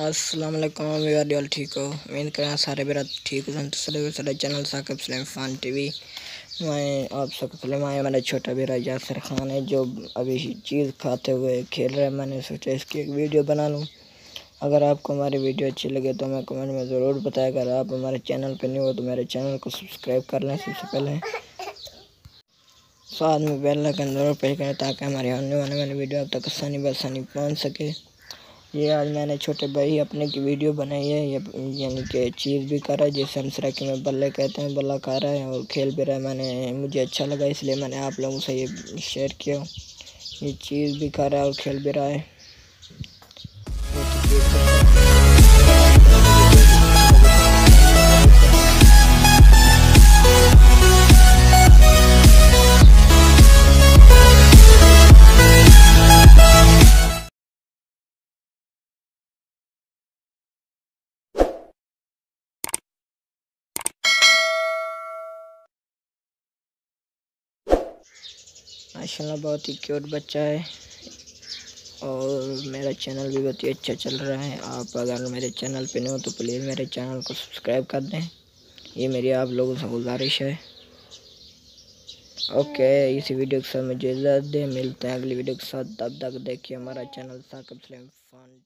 अस्सलाम वालेकुम वीडियो ठीक हो। उम्मीद करें सारे मेरा ठीक हो। तो चैनल साकिब सलीम फ़ान टीवी। मैं आप सबको सलाम आया। मेरा छोटा बेरा यासिर खान है जो अभी चीज़ खाते हुए खेल रहा है। मैंने सोचा इसकी एक वीडियो बना लूँ। अगर आपको हमारी वीडियो अच्छी लगे तो हमें कमेंट में ज़रूर बताएं। अगर आप हमारे चैनल पर नहीं हो तो मेरे चैनल को सब्सक्राइब कर लें सबसे पहले, साथ में बेल आइकन ज़रूर प्रेस करें ताकि हमारी आने वाली वीडियो आप तक आसानी बसानी पहुँच सके। ये आज मैंने छोटे भाई अपने की वीडियो बनाई है। यानी कि चीज़ भी कर रहा है जिसे हम सराकी में बल्ले कहते हैं। बल्ला खा रहा है और खेल भी रहा है। मुझे अच्छा लगा इसलिए मैंने आप लोगों से ये शेयर किया। ये चीज़ भी खा रहा है और खेल भी रहा है। माशाल्लाह बहुत ही क्यूट बच्चा है और मेरा चैनल भी बहुत ही अच्छा चल रहा है। आप अगर मेरे चैनल पे नहीं हो तो प्लीज़ मेरे चैनल को सब्सक्राइब कर दें। ये मेरी आप लोगों से गुजारिश है। ओके, इसी वीडियो के साथ मुझे इजाज़त दें। मिलते हैं अगली वीडियो के साथ। तब तक देखिए हमारा चैनल साकिब सलीम फ़ान।